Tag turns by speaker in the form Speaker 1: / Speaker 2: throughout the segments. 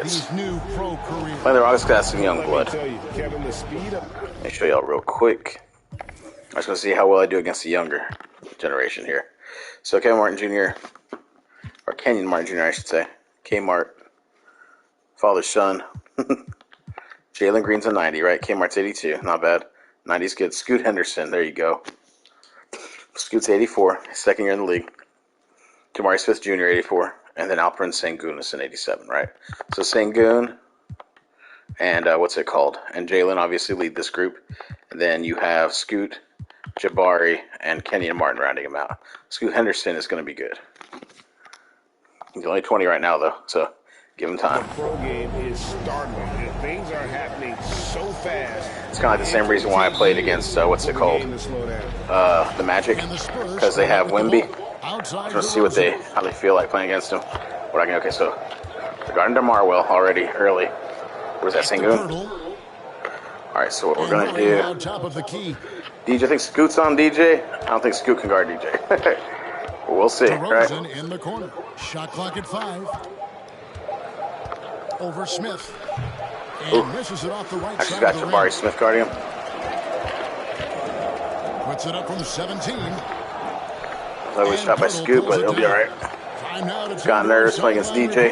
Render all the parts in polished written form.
Speaker 1: These new pro careers.
Speaker 2: Play the Rockets got some young blood. Let me show y'all real quick. I'm just going to see how well I do against the younger generation here. So Kevin Martin Jr., or Kenyon Martin Jr., I should say. K-Mart, father, son. Jalen Green's a 90, right? K-Mart's 82, not bad. 90's good. Scoot Henderson, there you go. Scoot's 84, second year in the league. Jabari Smith Jr., 84. And then Alperen Sengun is in 87, right? So Sengun and what's it called? And Jalen obviously lead this group. And then you have Scoot, Jabari, and Kenyon Martin rounding him out. Scoot Henderson is going to be good. He's only 20 right now, though, so give him time.
Speaker 3: The pro game is startling. Things are happening so fast.
Speaker 2: It's kind of like the same reason why I played against, what's it called? The Magic, because they have Wemby. I'm going to see how they feel like playing against him. Okay, so they're guarding DeMar well already early. Where's that Sengun? All right, so what we're going to do. DJ, I think Scoot's on DJ. I don't think Scoot can guard DJ. We'll see, right?
Speaker 1: In the corner. Shot clock at 5. Over Smith. And misses it off the right
Speaker 2: Actually
Speaker 1: side
Speaker 2: got Jabari Smith guarding him.
Speaker 1: Puts it up from 17.
Speaker 2: I was shot by Scoot, but he'll be all right. Got nervous playing against DJ,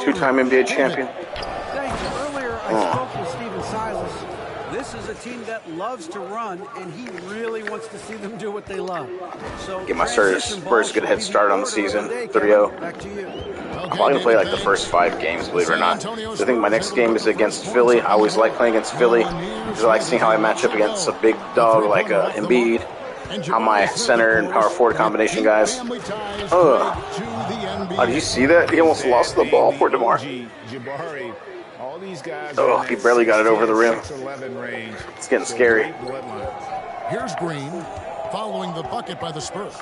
Speaker 2: two-time NBA champion.
Speaker 4: Thanks. Earlier, I spoke with Stephen Silas. This is a team that loves to run, and he really wants to see them do what they love. So
Speaker 2: get my Spurs a good head start on the season, 3-0.
Speaker 4: Back to you.
Speaker 2: I'm probably going to play like the first 5 games, believe it or not. So I think my next game is against Philly. I always like playing against Philly because I like seeing how I match up against a big dog like Embiid. How my center and power forward combination guys. Oh, did you see that? He almost lost the ball for DeMar. Oh, he barely got it over the rim. It's getting scary.
Speaker 1: Here's Green following the bucket by the Spurs.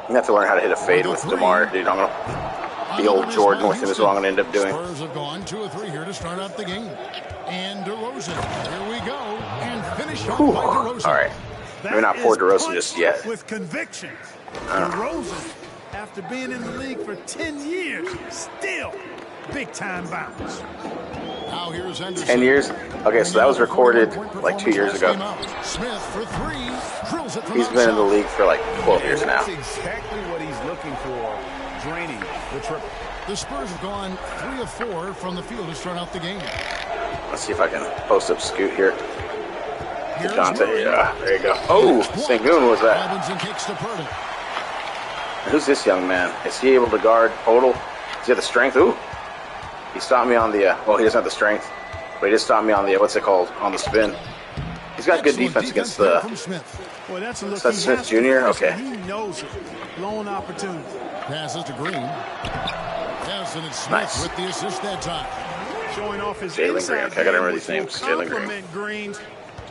Speaker 2: You have to learn how to hit a fade with DeMar, dude. I'm gonna the old Jordan with him is what I'm gonna end up doing.
Speaker 1: Spurs have gone 2 or 3 here to start out the game. And DeRozan, here we go, and finish off by DeRozan.
Speaker 2: All right, maybe not poor DeRozan just yet.
Speaker 5: With conviction, DeRozan, after being in the league for 10 years, still big time bounce.
Speaker 1: Now here's
Speaker 2: 10 years? Okay, so that was recorded like 2 years ago.
Speaker 1: Smith for 3.
Speaker 2: He's been in the league for like 12 years now.
Speaker 3: That's exactly what he's looking for, draining the triple.
Speaker 1: The Spurs have gone 3 of 4 from the field to start out the game.
Speaker 2: Let's see if I can post up Scoot here. Dante, yeah, there you go. Oh, Sengun was that. Who's this young man? Is he able to guard total? Does he have the strength? Ooh. He stopped me on the, well, he doesn't have the strength, but he just stopped me on the, what's it called, on the spin. He's got good defense against the,
Speaker 5: Boy, that's a look.
Speaker 2: is that Smith Jr.? Okay.
Speaker 5: He knows it. Lone opportunity.
Speaker 1: Passes to Green. Yes, and it's Smith
Speaker 2: Nice.
Speaker 1: with the assist that time.
Speaker 5: Showing off his
Speaker 2: Jalen
Speaker 5: inside
Speaker 2: Green. Okay, I gotta remember
Speaker 5: game,
Speaker 2: these names.
Speaker 5: which will
Speaker 2: Jalen Green.
Speaker 5: complement Green's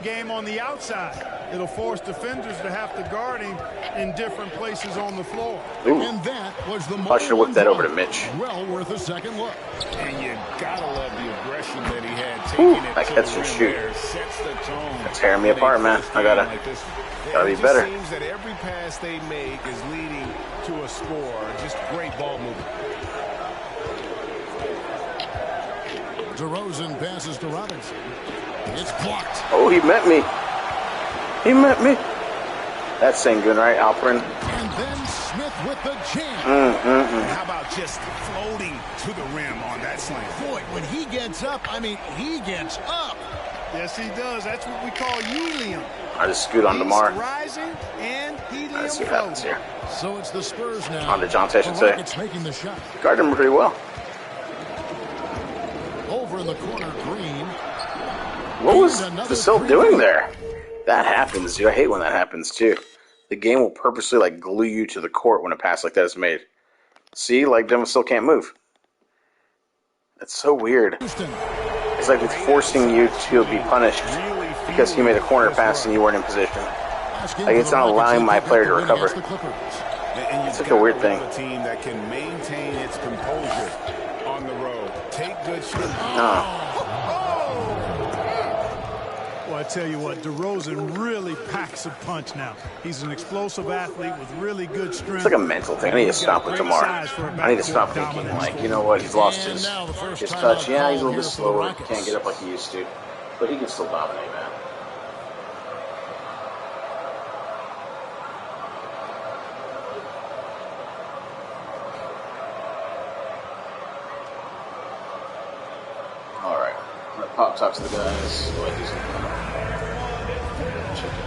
Speaker 5: game on the outside. It'll force defenders to have to guard him in different places on the floor.
Speaker 2: Ooh.
Speaker 1: And that was the
Speaker 2: I should have whipped that over to Mitch.
Speaker 1: Well worth a second look.
Speaker 3: And you gotta love the aggression that he had.
Speaker 2: Ooh,
Speaker 3: Taking it
Speaker 2: that
Speaker 3: to
Speaker 2: catch
Speaker 3: the
Speaker 2: and
Speaker 3: rim
Speaker 2: shoot.
Speaker 3: there sets the tone.
Speaker 2: That's tearing me apart, man. I gotta be
Speaker 3: It
Speaker 2: better.
Speaker 3: just seems that every pass they make is leading to a score. Just great ball movement.
Speaker 1: DeRozan passes to Robinson. It's blocked.
Speaker 2: Oh, he met me. He met me. That's Sengun, right? Alperen.
Speaker 1: And then Smith with the jam.
Speaker 3: How about just floating to the rim on that slam?
Speaker 1: Boy, when he gets up, I mean, he gets up.
Speaker 5: Yes, he does. That's what we call helium.
Speaker 2: I just scoot on DeMar.
Speaker 5: He's rising and helium
Speaker 2: Let's see what happens
Speaker 5: floating.
Speaker 2: here.
Speaker 1: So it's the Spurs now.
Speaker 2: On DeJounte, I should say.
Speaker 1: Rockets making the shot.
Speaker 2: Guarded him pretty well.
Speaker 1: Over in the corner, Green.
Speaker 2: What was Vasil doing there? That happens, dude. I hate when that happens, too. The game will purposely, like, glue you to the court when a pass like that is made. See? Like, Devin still can't move. That's so weird. It's like it's forcing you to be punished because he made a corner pass and you weren't in position. Like, it's not allowing my player to recover. It's like a weird thing.
Speaker 3: A team that can maintain its composure on the road. Take good shots.
Speaker 2: No.
Speaker 5: Well, I tell you what, DeRozan really packs a punch now. He's an explosive athlete with really good strength.
Speaker 2: It's like a mental thing. I need to stop with DeMar. I need to stop thinking, like, you know what, he's lost his touch. Yeah, he's a little bit slower. Can't get up like he used to. But he can still dominate, man. Alright. I'm going to pop talk to the guys. Go ahead, do something. Check it.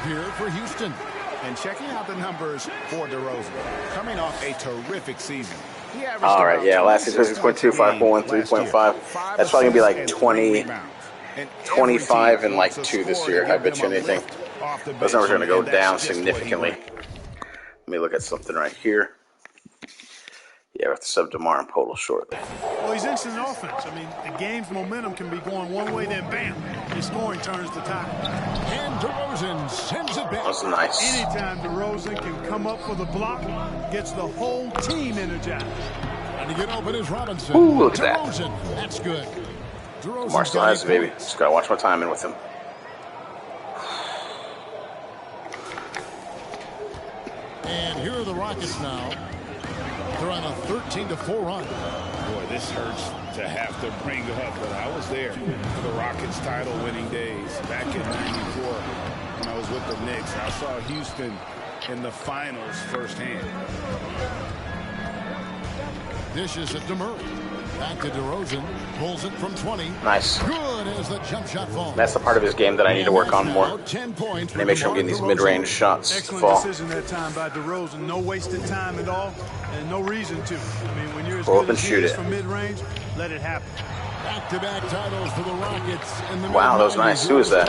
Speaker 1: Here for Houston.
Speaker 3: And checking out the numbers for DeRozan. Coming off a terrific season.
Speaker 2: All right, yeah, last season 6.2, 5.1, 3.5. That's probably going to be like 20, 25, and like 2 this year. I bet you anything. Those numbers are going to go down significantly. Let me look at something right here. Yeah, we have to sub DeMar and Podol shortly.
Speaker 5: Well, he's instant offense. I mean, the game's momentum can be going one way, then bam, his scoring turns the tide.
Speaker 1: And DeRozan sends it back.
Speaker 2: That's nice.
Speaker 5: Anytime DeRozan can come up for the block, gets the whole team energized.
Speaker 1: And to get open is Robinson.
Speaker 2: Ooh, look at
Speaker 1: DeRozan. That's good.
Speaker 2: DeMar still has it, baby. Just got to watch my timing with him.
Speaker 1: And here are the Rockets now. They're on a 13-4 run.
Speaker 3: Boy, this hurts to have to bring up, but I was there for the Rockets title-winning days back in '94 when I was with the Knicks. I saw Houston in the finals firsthand.
Speaker 1: This is at DeMar. Back to DeRozan. Pulls it from 20.
Speaker 2: Nice.
Speaker 1: Good as the jump shot falls.
Speaker 2: That's the part of his game that I need to work on more.
Speaker 1: 10 points.
Speaker 2: And make sure I'm getting these mid-range shots to fall.
Speaker 5: Excellent decision that time by DeRozan. No wasted time at all, and no reason to. I mean, when you're as
Speaker 2: Pull
Speaker 5: good
Speaker 2: up and
Speaker 5: as he
Speaker 2: shoot
Speaker 5: is
Speaker 2: it.
Speaker 5: from mid-range, let it happen.
Speaker 1: Back-to-back titles for the Rockets.
Speaker 2: Wow, that was nice. Who is that?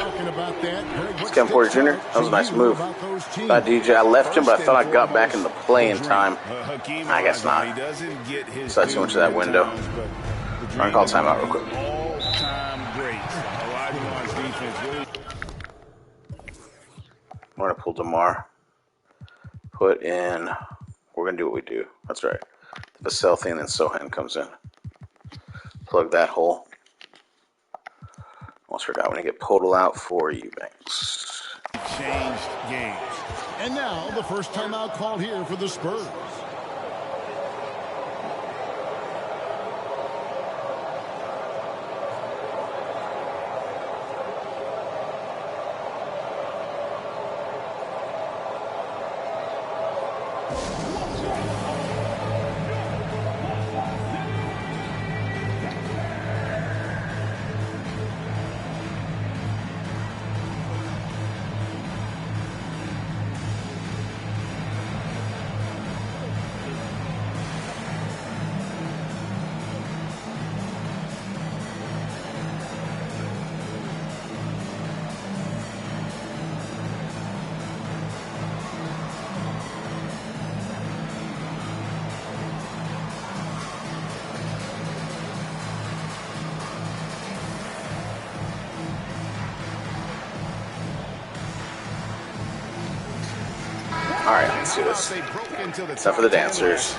Speaker 2: It's Kevin Porter Jr. That was a nice move. Thought DJ, I left him, but I thought I got back in the play in time. I guess not. Saw too much of that window. I'm going to call timeout real quick. We're going to pull DeMar. Put in... We're going to do what we do. That's right. The Vassell thing, and then Sohan comes in. Plug that hole. Almost forgot when I get Podol out for Eubanks.
Speaker 3: Changed games.
Speaker 1: And now the first timeout called here for the Spurs.
Speaker 2: All right, let's do this. Except for the dancers.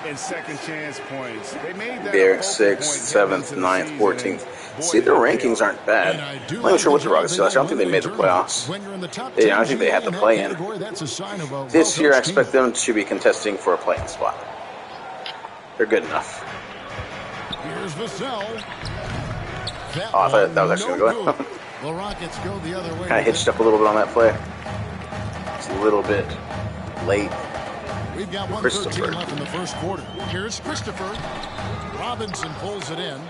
Speaker 3: In second chance points. They made that
Speaker 2: There, 6th, 7th, 9th, 14th. See, their rankings aren't bad. I'm not even sure what the Rockets do. I don't think they made the playoffs. I don't think they had to play in. This year, I expect them to be contesting for a play-in spot. They're good enough.
Speaker 1: Here's Vassell.
Speaker 2: Oh, I thought that was actually going to go.
Speaker 1: The Rockets go the other way.
Speaker 2: Kind of hitched up a little bit on that play. It's a little bit late.
Speaker 1: We've got 1:13 left in the first quarter. Here's Christopher. Robinson pulls it in.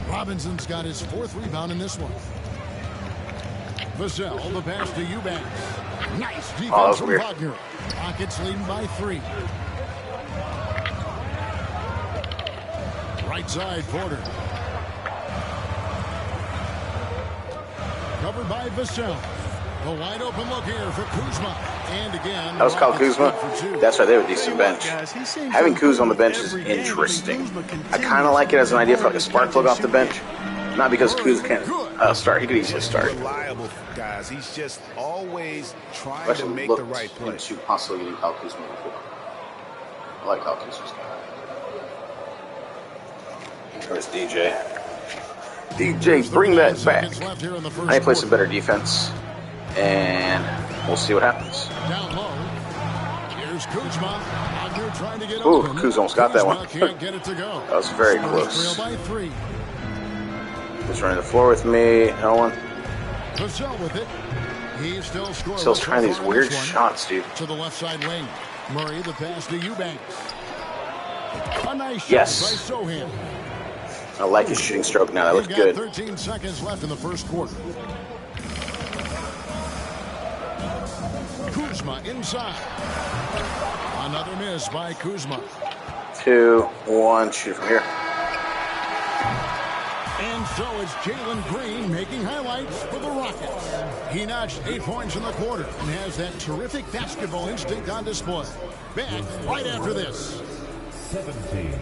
Speaker 1: Robinson's got his 4th rebound in this one. Vassell, the pass to Eubanks. Nice defense from Wagner. Rockets leading by 3. Right side, Porter. Covered by Vassell. The wide open look here for Kuzma. And again,
Speaker 2: that was called Kuzma. That's right, they have a decent bench. Having Kuz on the bench is interesting. I kind of like it as an idea for like a spark plug off the bench. Not because Kuz can't start. He could easily start.
Speaker 3: Reliable guys. He's just always trying to make the right play.
Speaker 2: Into possibly getting Kyle Kuzma before. I like Kyle Kuzma's guy. There's DJ. DJ, bring that back. I need to play some better defense. And we'll see what happens.
Speaker 1: Down low. Here's Kuzma. Trying to get
Speaker 2: Ooh,
Speaker 1: open.
Speaker 2: Kuz almost got that one.
Speaker 1: Can't get it to go.
Speaker 2: That was very close.
Speaker 1: By 3.
Speaker 2: He's running the floor with me. Owen.
Speaker 1: Vassell with it. He's
Speaker 2: still trying these weird shots, dude.
Speaker 1: To the left side lane. Murray, the pass to Eubanks. A nice
Speaker 2: yes.
Speaker 1: shot by Sohan.
Speaker 2: I like his shooting stroke now. That looks good.
Speaker 1: 13 seconds left in the first quarter. Kuzma inside. Another miss by Kuzma.
Speaker 2: 2-1, shoot from here.
Speaker 1: And so it's Jalen Green making highlights for the Rockets. He notched 8 points in the quarter and has that terrific basketball instinct on display. Back right after this.
Speaker 6: 17.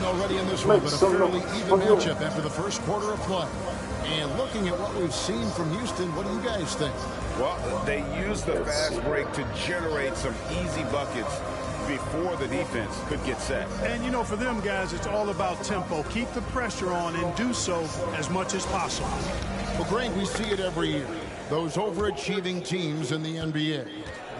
Speaker 1: Already in this one, but a fairly even matchup after the first quarter of play. And looking at what we've seen from Houston, what do you guys think?
Speaker 3: Well, they used the fast break to generate some easy buckets before the defense could get set.
Speaker 5: And, you know, for them guys, it's all about tempo. Keep the pressure on and do so as much as possible.
Speaker 1: Well, Greg, we see it every year. Those overachieving teams in the NBA.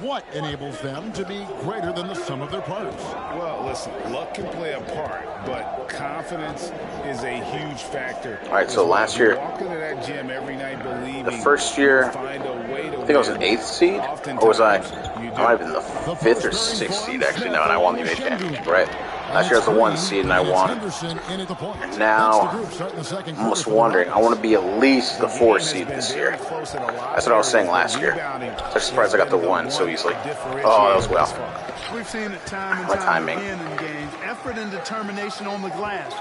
Speaker 1: What enables them to be greater than the sum of their parts?
Speaker 3: Well, listen, luck can play a part, but confidence is a huge factor.
Speaker 2: All right, so last year,
Speaker 3: walk into that gym every night believing
Speaker 2: the first year,
Speaker 3: find a way to
Speaker 2: I think I was an 8th seed, or was I might have been the 5th or 6th seed actually now, and I won the NBA championship, right? Last year I was the 1 seed and I won. And now I'm almost wondering, I want to be at least the 4 seed this year. That's what I was saying last year. So I'm surprised I got the 1 so easily. Oh, that was well.
Speaker 5: We've seen it time and
Speaker 2: My
Speaker 5: time
Speaker 2: timing.
Speaker 5: again in games. Effort and determination on the glass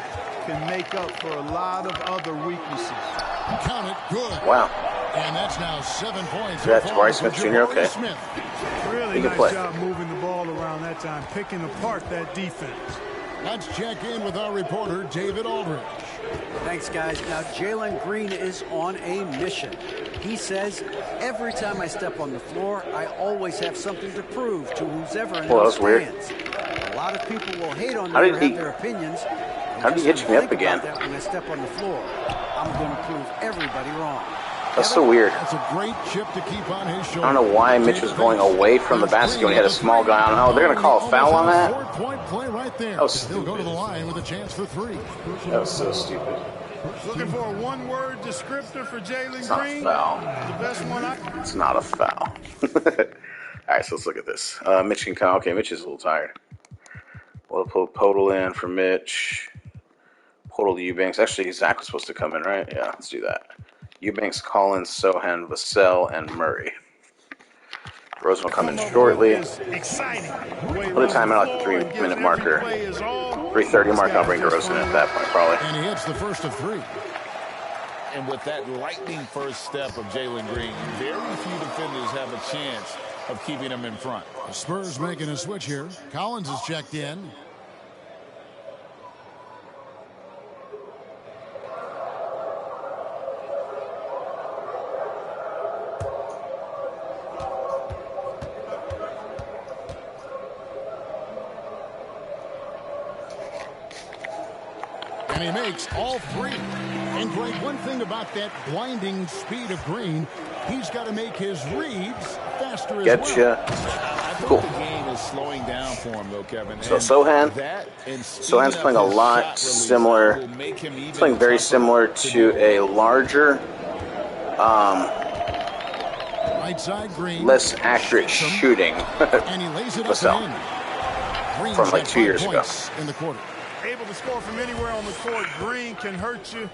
Speaker 5: can make up for a lot of other weaknesses.
Speaker 1: Count it, good.
Speaker 2: Wow.
Speaker 1: And that's now 7 points.
Speaker 2: That's Bryce Smith Jr., okay.
Speaker 5: Really nice job moving the ball around that time, picking apart that defense.
Speaker 1: Let's check in with our reporter, David Aldridge.
Speaker 4: Thanks, guys. Now, Jalen Green is on a mission. He says, every time I step on the floor, I always have something to prove to who's ever in the stands. A lot of people will hate on me or have their opinions.
Speaker 2: How did he hitch me up again?
Speaker 4: When I step on the floor, I'm going to prove everybody wrong.
Speaker 2: That's so weird.
Speaker 1: That's a great chip to keep on his shoulder.
Speaker 2: I don't know why Mitch was going away from the basket when he had a small guy on. Oh, they're going to call a foul on that?
Speaker 1: 4-point play right there.
Speaker 2: That was stupid.
Speaker 1: He'll go to the line with a chance for 3.
Speaker 2: That was so stupid.
Speaker 5: Looking for a one-word descriptor for Jalen Green?
Speaker 2: It's not a foul.
Speaker 5: The best one
Speaker 2: It's not a foul. All right, so let's look at this. Mitch can come. Okay, Mitch is a little tired. We'll put Podol in for Mitch. Podol to Eubanks. Actually, Zach was supposed to come in, right? Yeah, let's do that. Eubanks, Collins, Sohan, Vassell, and Murray. Rose will come in shortly. Put a timeout at the 3-minute marker. 3:30 mark, I'll bring DeRozan in at that point, probably.
Speaker 1: And he hits the first of 3.
Speaker 3: And with that lightning first step of Jalen Green, very few defenders have a chance of keeping him in front.
Speaker 1: The Spurs making a switch here. Collins is checked in. And he makes all three. And Greg, one thing about that blinding speed of Green, he's got to make his reads faster as well.
Speaker 2: Getcha. Cool.
Speaker 3: The game is slowing down for him, though, Kevin.
Speaker 2: So Sohan's playing a lot similar. He's playing very similar to a larger,
Speaker 1: right side Green.
Speaker 2: less accurate shooting
Speaker 1: and he lays it
Speaker 2: Vassell from like 2 years ago.
Speaker 5: In the quarter. Able to score from anywhere on the court. Green can hurt you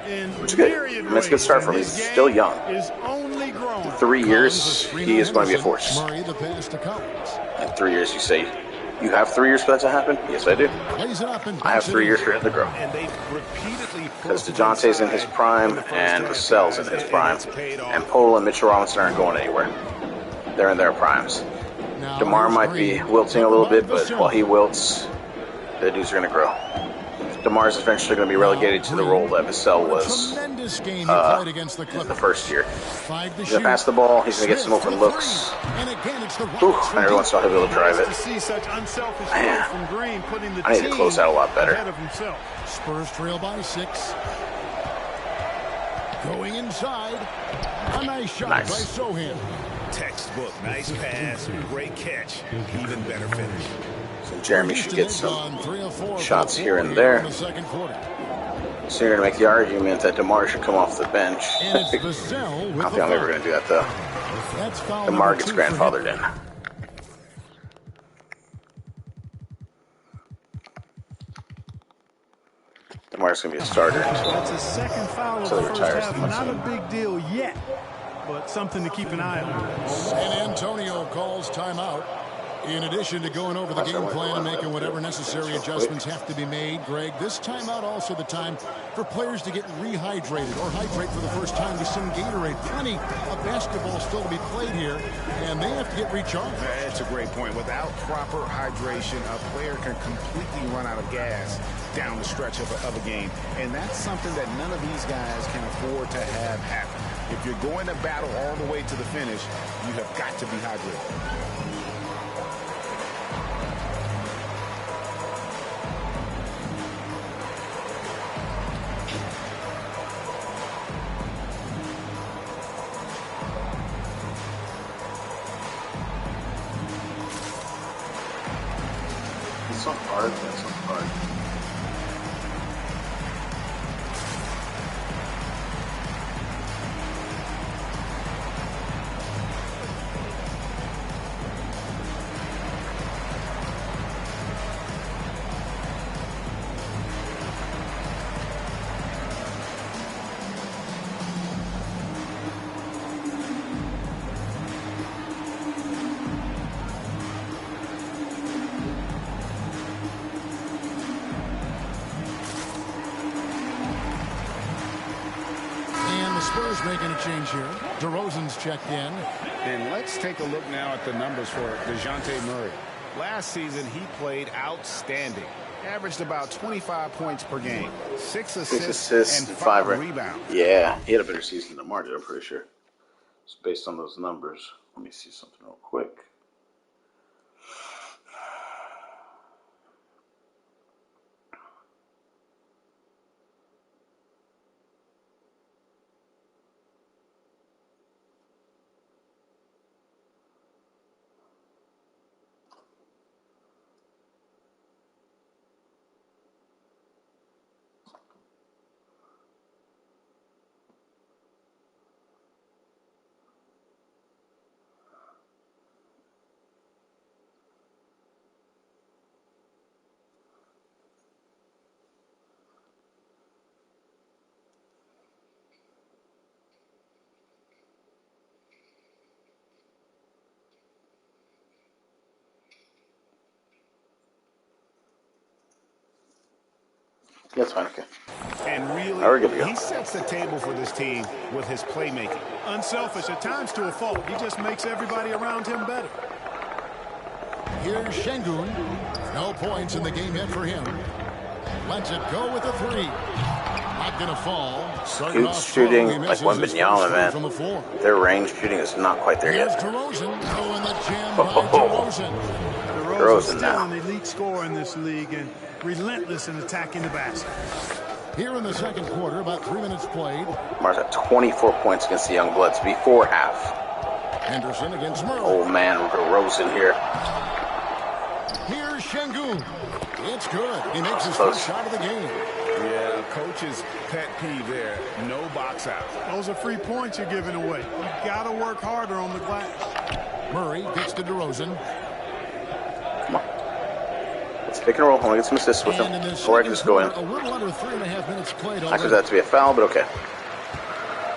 Speaker 5: in
Speaker 2: Which is good. I mean, it's a good start for him. He's still young.
Speaker 5: Is only growing.
Speaker 2: 3 years, he is going to be a force.
Speaker 1: Murray, the pass to Collins.
Speaker 2: In 3 years, you say, you have 3 years for that to happen? Yes, I do.
Speaker 1: Lays it up and
Speaker 2: I have 3 years for it to grow.
Speaker 3: And they repeatedly
Speaker 2: Because DeJounte's in his prime, and Vassell's in his prime. And Poole and Mitchell Robinson aren't going anywhere. They're in their primes. DeMar might be wilting a little bit, but while he wilts, the dudes are going to grow. DeMar's eventually going to be relegated to the role that Vassell was the first year. He's going to pass the ball. He's going to get some open looks. Whew, and every once in a while he'll be able to drive it. Man, I need to close out a lot better.
Speaker 1: Spurs trail by 6. Going inside. A nice shot by Sohan.
Speaker 3: Textbook, nice pass, great catch, even better finish.
Speaker 2: So Jeremy should get some shots here and there. So you're going to make the argument that DeMar should come off the bench. I don't think I'm ever going to do that, though. DeMar gets grandfathered in. DeMar's going to be a starter
Speaker 5: That's a second foul of the first half. Not a big deal yet, but something to keep an eye on.
Speaker 1: San Antonio calls timeout. In addition to going over the game plan and making whatever necessary adjustments have to be made, Greg, this timeout also the time for players to get rehydrated or hydrate for the first time with some Gatorade. Plenty of basketball still to be played here, and they have to get recharged.
Speaker 3: That's a great point. Without proper hydration, a player can completely run out of gas down the stretch of a game, and that's something that none of these guys can afford to have happen. If you're going to battle all the way to the finish, you have got to be hydrated.
Speaker 2: It's so hard, man. It's so hard.
Speaker 1: Spurs making a change here. DeRozan's checked in.
Speaker 3: And let's take a look now at the numbers for DeJounte Murray. Last season, he played outstanding. Averaged about 25 points per game. 6 assists and 5 rebounds.
Speaker 2: Yeah, he had a better season than DeMar did, I'm pretty sure. It's based on those numbers. Let me see something real quick. That's fine, okay.
Speaker 3: And really, he sets the table for this team with his playmaking.
Speaker 5: Unselfish at times to a fault. He just makes everybody around him better.
Speaker 1: Here's Şengün. No points in the game yet for him. Lets it go with a 3. Not going to fall.
Speaker 2: Good shooting, like Wembanyama, man. Their range shooting is not quite there yet.
Speaker 1: DeRozan. Oh, and the jam by DeRozan.
Speaker 5: DeRozan's still an elite scorer in this league and relentless in attacking the basket.
Speaker 1: Here in the second quarter, about 3 minutes played.
Speaker 2: Mars had 24 points against the Young Bloods before half.
Speaker 1: Henderson against Murray.
Speaker 2: Oh man, Rosen here.
Speaker 1: Here's Şengün. It's good. He makes his first shot of the game.
Speaker 3: Yeah, coach's pet peeve there. No box out.
Speaker 5: Those are free points you're giving away. You got to work harder on the glass.
Speaker 1: Murray gets to DeRozan.
Speaker 2: Come on. Let's pick and roll. I want to get some assists with him. Or I can just go in.
Speaker 1: A little under 3.5 minutes played.
Speaker 2: I consider that to be a foul, but okay.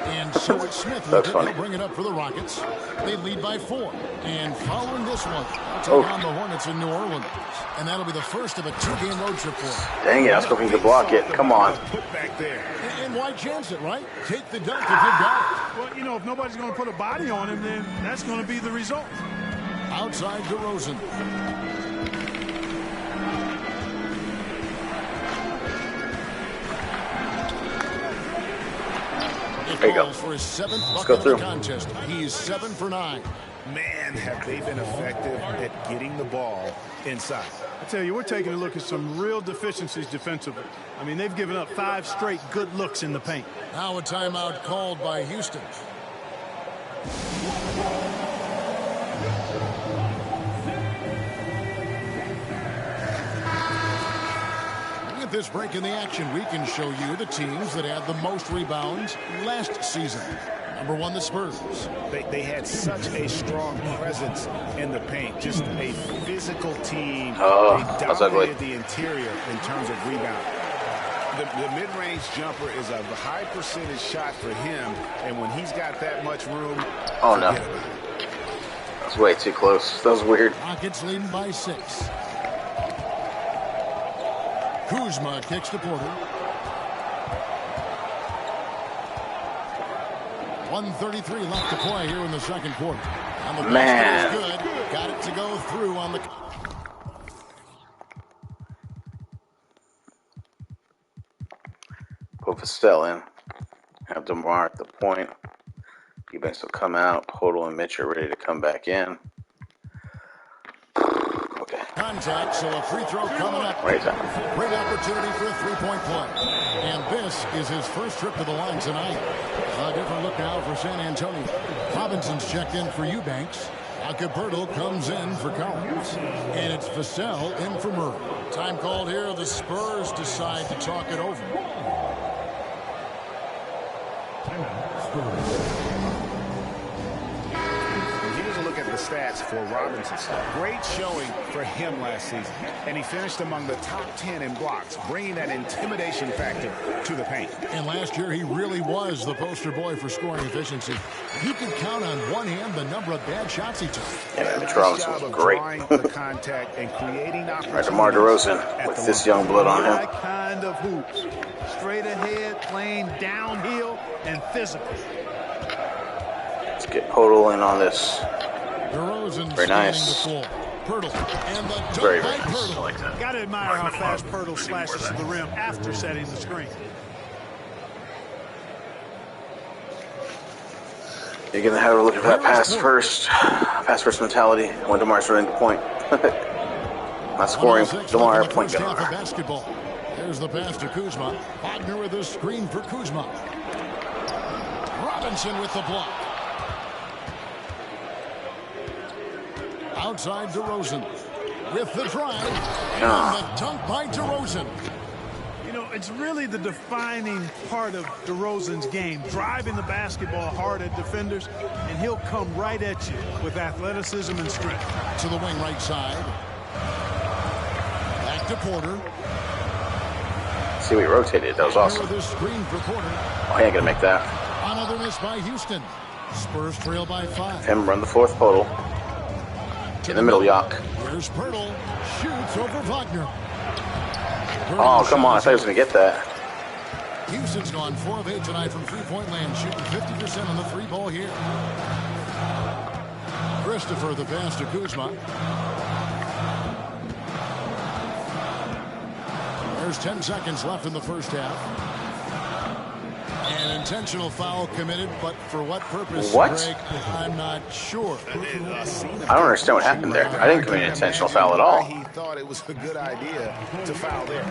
Speaker 1: And Stuart Smith will bring it up for the Rockets. They lead by 4. And following this one, take on the Hornets in New Orleans. And that'll be the first of a 2-game road trip for them.
Speaker 2: Dang it, I was hoping you could block it. Come on.
Speaker 3: Put back there.
Speaker 1: And why chance it, right? Take the dunk if you've got it.
Speaker 5: Well, you know, if nobody's going to put a body on him, then that's going to be the result.
Speaker 1: Outside DeRozan.
Speaker 2: There you go.
Speaker 1: For his 7th
Speaker 2: Let's go through.
Speaker 1: Contest. He's 7 for 9.
Speaker 3: Man, have they been effective at getting the ball inside.
Speaker 5: I tell you, we're taking a look at some real deficiencies defensively. I mean, they've given up 5 straight good looks in the paint.
Speaker 1: Now a timeout called by Houston. With this break in the action, we can show you the teams that had the most rebounds last season. Number 1, the Spurs.
Speaker 3: They had such a strong presence in the paint. Just a physical team. They dominated the interior in terms of rebound. The mid-range jumper is a high percentage shot for him, and when he's got that much room,
Speaker 2: oh no, that's way too close. That was weird.
Speaker 1: Rockets leading by 6. Kuzma kicks to Porter. 1:33 left to play here in the second quarter. And the basket is good. Got it to go through on the.
Speaker 2: Put Estelle in. Have DeMar at the point. Eubanks will come out. Podol and Mitch are ready to come back in. Okay.
Speaker 1: Contact, so a free throw coming up.
Speaker 2: Right time.
Speaker 1: Great opportunity for a 3-point play. And this is his first trip to the line tonight. A different look now for San Antonio. Robinson's checked in for Eubanks. Acapurdo comes in for Collins. And it's Vassell in for Murray. Time called here. The Spurs decide to talk it over.
Speaker 3: Here's a look at the stats for Robinson. Great showing for him last season. And he finished among the top 10 in blocks, bringing that intimidation factor to the paint.
Speaker 1: And last year, he really was the poster boy for scoring efficiency. He could count on one hand the number of bad shots he took.
Speaker 2: Yeah, Mitch Robinson was great.
Speaker 3: The contact and creating
Speaker 2: Right, DeMar DeRozan with this young blood on him.
Speaker 5: That kind of hoops. Straight ahead, playing downhill, and physical.
Speaker 2: Let's get Podol in on this. Very nice.
Speaker 1: Pirtle and the dunk
Speaker 2: Very
Speaker 1: by
Speaker 2: nice. I
Speaker 1: Pirtle.
Speaker 2: like that.
Speaker 5: Got to admire how fast Pirtle slashes to the rim after setting the screen.
Speaker 2: You're going to have a look at that pass first mentality when DeMar's running the point. Not scoring, DeMar, point guard.
Speaker 1: Basketball. There's the pass to Kuzma. Wagner with a screen for Kuzma. Robinson with the block. Outside DeRozan with the drive. And the dunk by DeRozan.
Speaker 5: You know, it's really the defining part of DeRozan's game, driving the basketball hard at defenders, and he'll come right at you with athleticism and strength.
Speaker 1: To the wing right side. Back to Porter.
Speaker 2: See, we rotated. That was awesome.
Speaker 1: The screen for Porter.
Speaker 2: Oh, he ain't going to make that.
Speaker 1: Another miss by Houston. Spurs trail by 5.
Speaker 2: Him run the fourth Podol. In the middle, Yak.
Speaker 1: Here's Pirtle. Shoots over Wagner.
Speaker 2: Oh, come on. I thought he was going to get that.
Speaker 1: Houston's gone 4 of 8 tonight from three-point land, shooting 50% on the 3-ball here. Christopher, the pass to Kuzma. There's 10 seconds left in the first half. And An intentional foul committed, but for what purpose,
Speaker 2: What?
Speaker 1: Greg, I'm not sure.
Speaker 2: I don't understand what happened there. I didn't commit an intentional foul at all.
Speaker 3: He thought it was a good idea to foul there.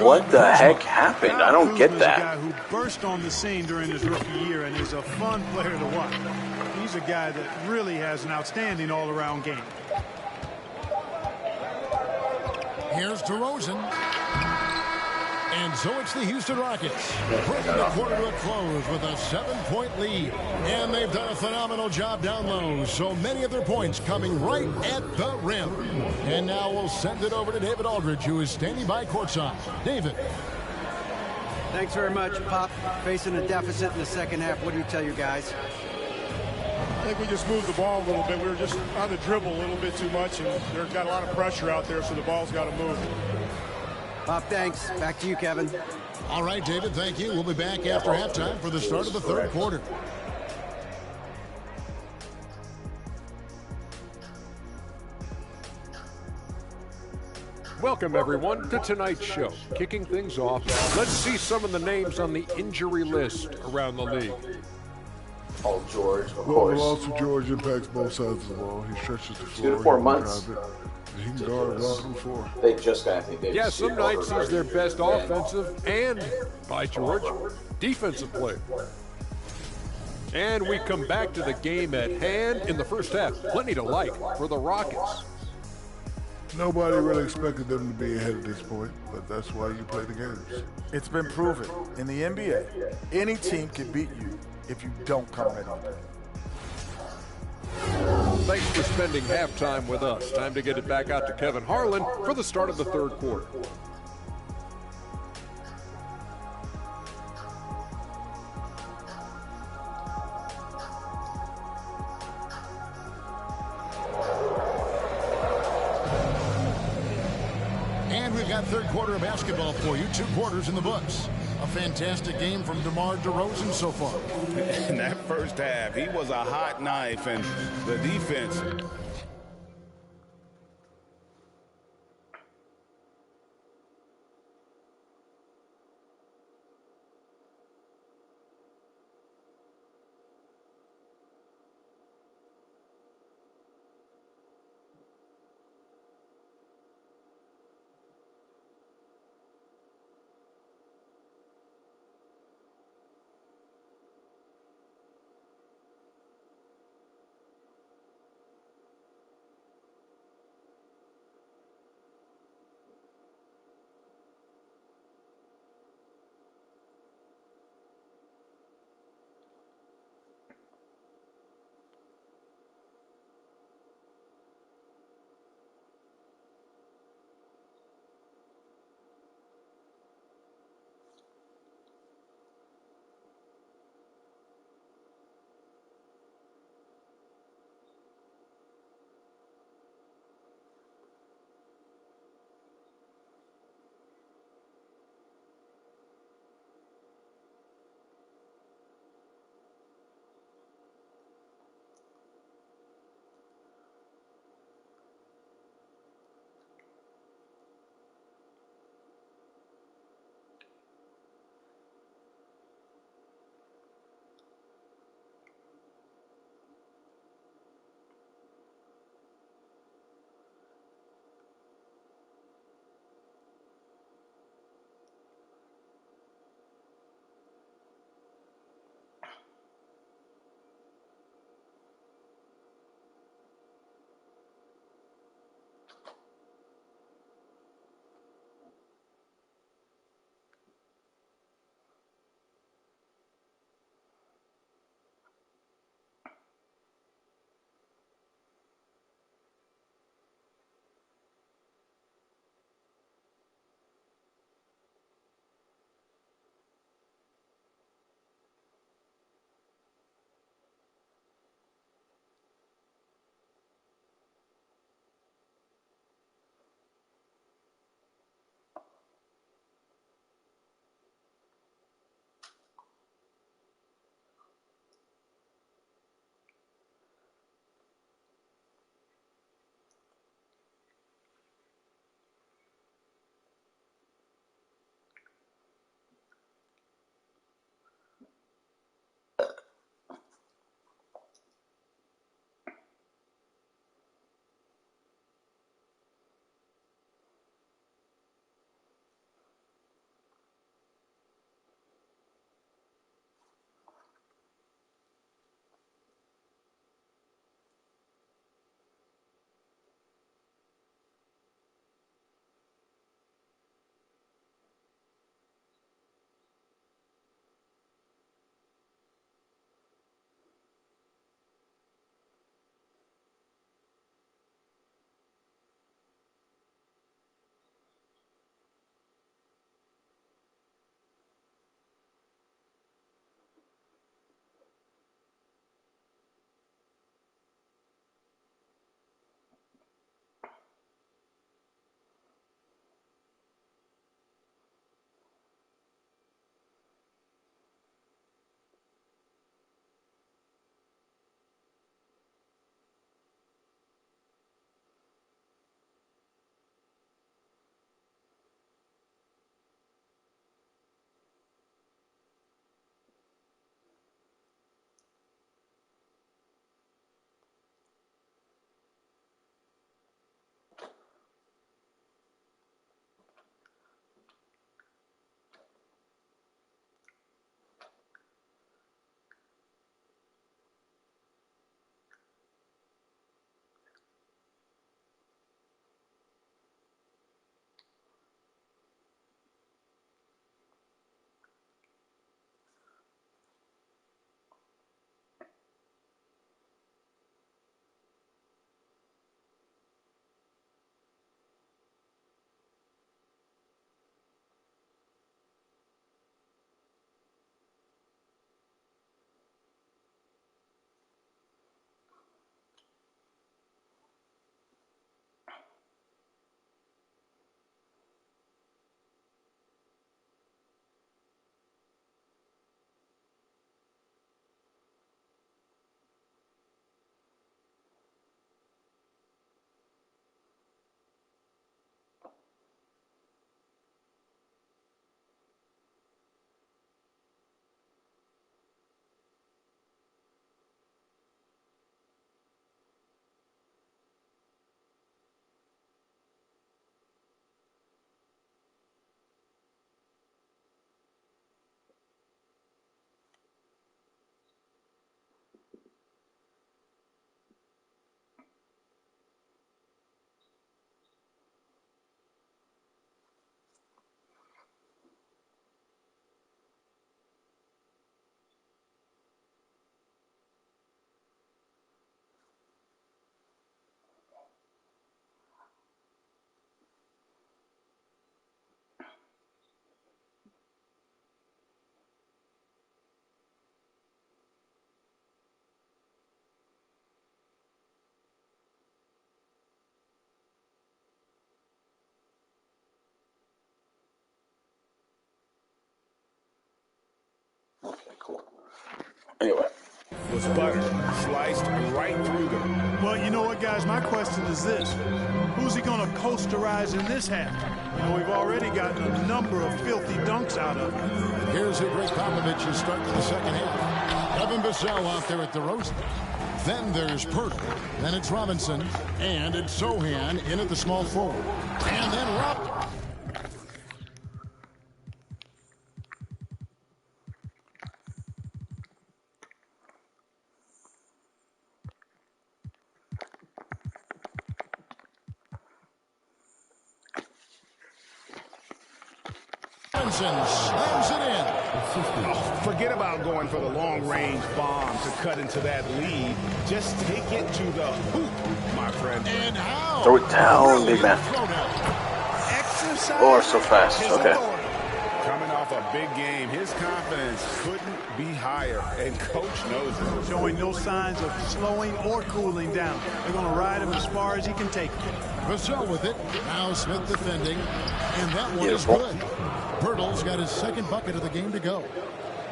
Speaker 2: What the heck happened? I don't get
Speaker 5: A
Speaker 2: that.
Speaker 5: guy who burst on the scene during his rookie year and is a fun player to watch. He's a guy that really has an outstanding all-around game.
Speaker 1: Here's DeRozan. And so it's the Houston Rockets bringing the quarter to a close with a 7-point lead. And they've done a phenomenal job down low. So many of their points coming right at the rim. And now we'll send it over to David Aldridge, who is standing by courtside. David.
Speaker 4: Thanks very much, Pop. Facing a deficit in the second half, what do you tell your guys?
Speaker 6: I think we just moved the ball a little bit. We were just on the dribble a little bit too much, and they've got a lot of pressure out there, so the ball's got to move.
Speaker 4: Bob, thanks. Back to you, Kevin.
Speaker 1: All right, David, thank you. We'll be back after halftime for the start of the third quarter.
Speaker 7: Welcome, everyone, to tonight's show. Kicking things off, let's see some of the names on the injury list around the league.
Speaker 2: Paul George, of
Speaker 8: Well,
Speaker 2: course.
Speaker 8: the loss of George impacts both sides of the ball. He stretches the floor.
Speaker 2: 2 to 4
Speaker 8: he can
Speaker 2: months.
Speaker 8: drive it, and he can guard it off the floor.
Speaker 2: They just got Anthony Davis.
Speaker 7: Yeah, some nights he's their best offensive and, by George, defensive player. And we come back to the game at hand in the first half. Plenty to like for the Rockets.
Speaker 8: Nobody really expected them to be ahead at this point, but that's why you play the games.
Speaker 9: It's been proven in the NBA, any team can beat you if you don't come ready.
Speaker 7: Thanks for spending halftime with us. Time to get it back out to Kevin Harlan for the start of the third quarter.
Speaker 1: And we've got third quarter of basketball for you. 2 quarters in the books. A fantastic game from DeMar DeRozan so far.
Speaker 3: In that first half, he was a hot knife, and the defense.
Speaker 2: Cool. Anyway.
Speaker 3: Was buttered, sliced right through them.
Speaker 5: Well, you know what, guys? My question is this. Who's he going to coasterize in this half? You know, we've already gotten a number of filthy dunks out of him.
Speaker 1: Here's who Greg Popovich is starting the second half. Evan Bissell out there at DeRozan. Then there's Pert. Then it's Robinson. And it's Sohan in at the small forward. And then Rob. Slams it in.
Speaker 3: Forget about going for the long-range bomb to cut into that lead. Just take it to the hoop, my friend.
Speaker 1: And how?
Speaker 2: Throw it down, big man. Oh, so fast. Okay.
Speaker 3: Coming off a big game, his confidence couldn't be higher, and coach knows it.
Speaker 5: Showing no signs of slowing or cooling down. They're going to ride him as far as he can take him.
Speaker 1: Vassell with it. Now Smith defending. And that one is good. Pirtle's got his second bucket of the game to go.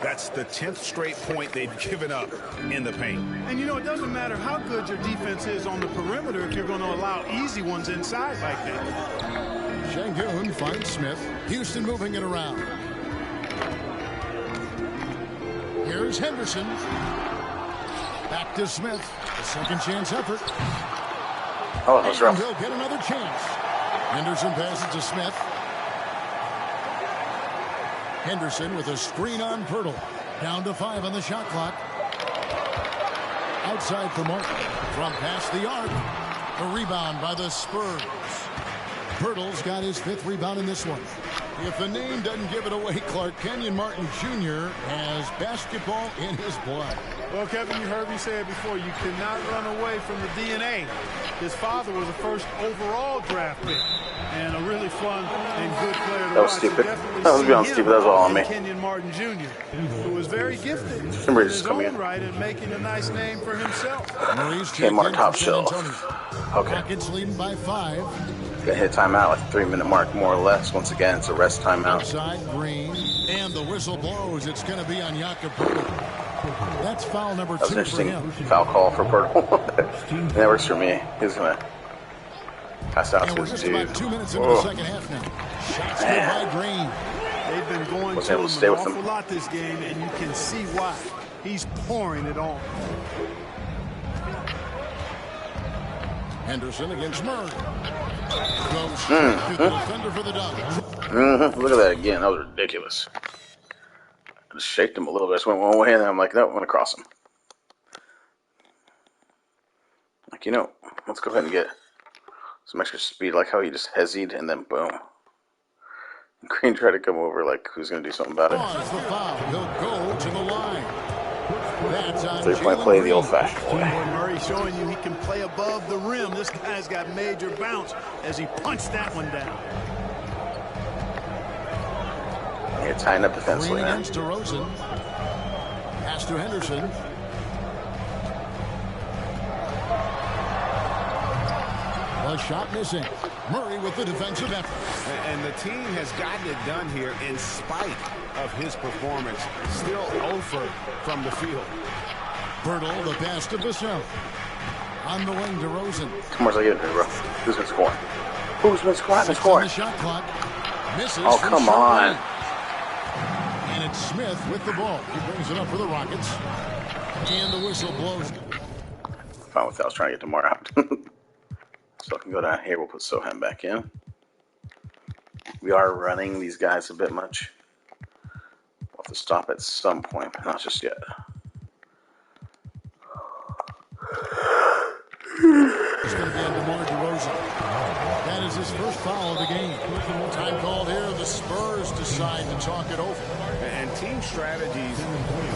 Speaker 3: That's the 10th straight point they've given up in the paint.
Speaker 5: And, you know, it doesn't matter how good your defense is on the perimeter if you're going to allow easy ones inside like that.
Speaker 1: Şengün finds Smith. Houston moving it around. Here's Henderson. Back to Smith. A second chance effort.
Speaker 2: Oh, that's rough.
Speaker 1: He'll get another chance. Henderson passes to Smith. Henderson with a screen on Pirtle. Down to 5 on the shot clock. Outside for Martin. From past the arc. A rebound by the Spurs. Pirtle's got his 5th rebound in this one. If the name doesn't give it away, Clark, Kenyon Martin Jr. has basketball in his blood.
Speaker 5: Well, Kevin, you heard me say it before. You cannot run away from the DNA. His father was a first overall draft pick. And a really fun and good player to
Speaker 2: That was
Speaker 5: watch.
Speaker 2: stupid. That was beyond stupid. That was all on me.
Speaker 5: Kenyon Martin Jr., who was very gifted in
Speaker 2: Somebody's
Speaker 5: his
Speaker 2: coming
Speaker 5: own
Speaker 2: in.
Speaker 5: right and making a nice name for himself.
Speaker 1: Murray's
Speaker 2: Came on the top
Speaker 1: San
Speaker 2: shelf.
Speaker 1: Antonio.
Speaker 2: Okay.
Speaker 1: Rockets leading by 5.
Speaker 2: Gonna hit timeout at the 3-minute mark, more or less. Once again, it's a rest timeout.
Speaker 1: Outside Green. And the whistle blows. It's going to be on Jakob Pirtle. That's foul number 2
Speaker 2: That was an
Speaker 1: for
Speaker 2: interesting
Speaker 1: him.
Speaker 2: foul call for Pirtle. That works for me. He's gonna pass out
Speaker 1: And
Speaker 2: to
Speaker 1: we're
Speaker 2: his
Speaker 1: just about
Speaker 2: dude.
Speaker 1: 2 minutes into the second half now. Shots good by Green.
Speaker 5: They've been going
Speaker 2: Was
Speaker 5: to
Speaker 2: able
Speaker 5: him
Speaker 2: to stay
Speaker 5: an
Speaker 2: with
Speaker 5: awful
Speaker 2: him.
Speaker 5: lot this game, and you can see why. He's pouring it on.
Speaker 1: Henderson against Murray. Goes straight to the defender for the Dodgers.
Speaker 2: Look at that again. That was ridiculous. I just shaked him a little bit. I just went one way, and then I'm like, no, I'm going to cross him. Like, you know, let's go ahead and get some extra speed. Like how he just hesitated, and then boom. Green tried to come over like who's going to do something about it.
Speaker 1: Draws the foul. He'll go to the line. That's on
Speaker 2: 3-point
Speaker 1: Jalen
Speaker 2: play the
Speaker 1: Green.
Speaker 2: old-fashioned way.
Speaker 5: Murray showing you he can play above the rim. This guy's got major bounce as he punched that one down.
Speaker 2: You're tying up defensively,
Speaker 1: Green
Speaker 2: man.
Speaker 1: against DeRozan. Pass to Henderson. The shot missing. Murray with the defensive effort.
Speaker 3: And the team has gotten it done here in spite of his performance. Still 0 from the field.
Speaker 1: Pirtle, the pass to Vassell. On the wing, DeRozan.
Speaker 2: How much I get here, bro? Who's been scoring? Who's been scoring?
Speaker 1: Six on the shot clock. Misses.
Speaker 2: Oh,
Speaker 1: from
Speaker 2: come
Speaker 1: short
Speaker 2: on.
Speaker 1: range. And it's Smith with the ball. He brings it up for the Rockets. And the whistle blows.
Speaker 2: Fine with that. I was trying to get Demar out. So I can go down here. We'll put Sohan back in. We are running these guys a bit much. We'll have to stop at some point, but not just yet.
Speaker 1: It's going to be on DeMar DeRozan. That is his first foul of the game. Time called here. The Spurs decide to talk it over.
Speaker 3: And team strategies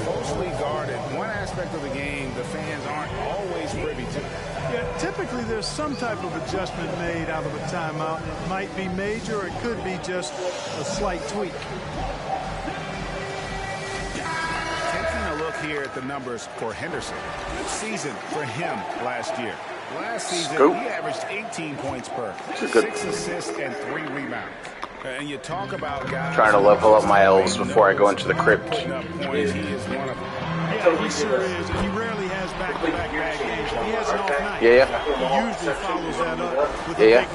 Speaker 3: closely guarded. One aspect of the game the fans aren't always privy to.
Speaker 5: Yeah, typically there's some type of adjustment made out of a timeout. It might be major, or it could be just a slight tweak.
Speaker 3: Taking a look here at the numbers for Henderson. Good season for him last year. Last season,
Speaker 2: Scoop.
Speaker 3: he averaged 18 points per,
Speaker 2: This is good.
Speaker 3: 6 assists, and 3 rebounds. And you talk about guys
Speaker 2: trying to level up my elves before I go into the crypt.
Speaker 3: He is one of them.
Speaker 5: Yeah, he sure is. And he rarely has back-to-back bad games. He has an off night.
Speaker 2: Yeah.
Speaker 5: He usually follows that up with a big night.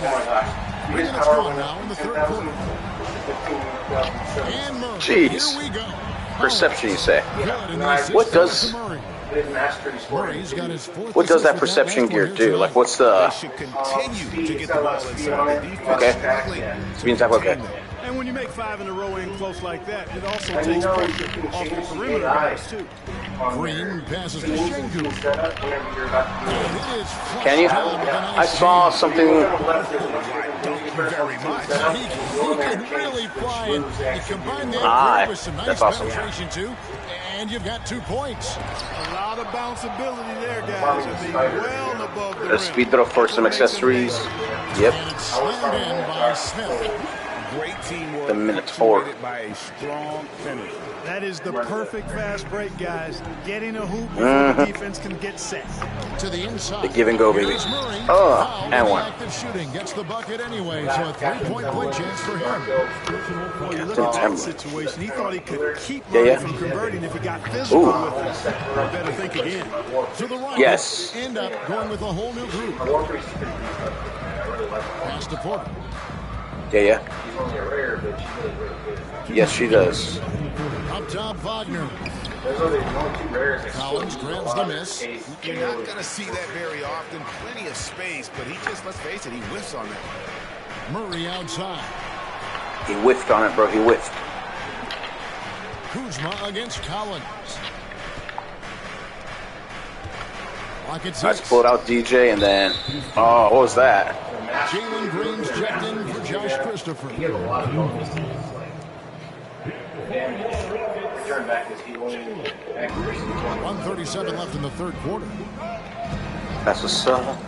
Speaker 1: 3 minutes gone now in the third quarter. And Murray,
Speaker 2: Jeez.
Speaker 1: here we go.
Speaker 2: Perception, you say?
Speaker 1: What
Speaker 2: does that perception gear do? Like, what's the?
Speaker 3: Continue to get the ball inside the defense.
Speaker 2: Okay. Okay.
Speaker 5: And when you make 5 in a row in close like that, it also takes pressure off the perimeter guys, too.
Speaker 1: Green passes to Shingu.
Speaker 2: Can you? I saw something.
Speaker 1: Very much. He can really fly and combine that with some nice penetration, too. And you've got 2 points.
Speaker 5: A lot of bounceability there, guys. I mean, well above the rim.
Speaker 2: A speed throw for some accessories. Yep.
Speaker 1: And it's slammed in by Smith.
Speaker 3: Great teamwork.
Speaker 2: The Minotaur.
Speaker 3: By a strong finish.
Speaker 5: That is the perfect fast break, guys. Getting a hoop before the defense can get set.
Speaker 1: To the inside.
Speaker 2: The give and go, baby. Oh, and one.
Speaker 1: Active shooting gets the bucket anyway, so a 3-point play chance for him.
Speaker 5: Well, you look at that situation. He thought he could keep Murray from converting if he got physical with him. Better think again.
Speaker 1: So the Rockets
Speaker 2: Yes.
Speaker 1: end up going with a whole new group. Pass to Porter.
Speaker 2: Yeah. Yes, she does.
Speaker 1: Up top, Wagner. Collins grabs the miss.
Speaker 3: You're not going to see that very often. Plenty of space, but he just, let's face it, he whiffs on that.
Speaker 1: Murray outside.
Speaker 2: He whiffed on it, bro. He whiffed.
Speaker 1: Kuzma against Collins.
Speaker 2: Let's pull it out, DJ, and then... Oh, what was that?
Speaker 1: Jalen Green's checked in for Josh Christopher. 1:37 left in the third quarter.
Speaker 2: That's what's up.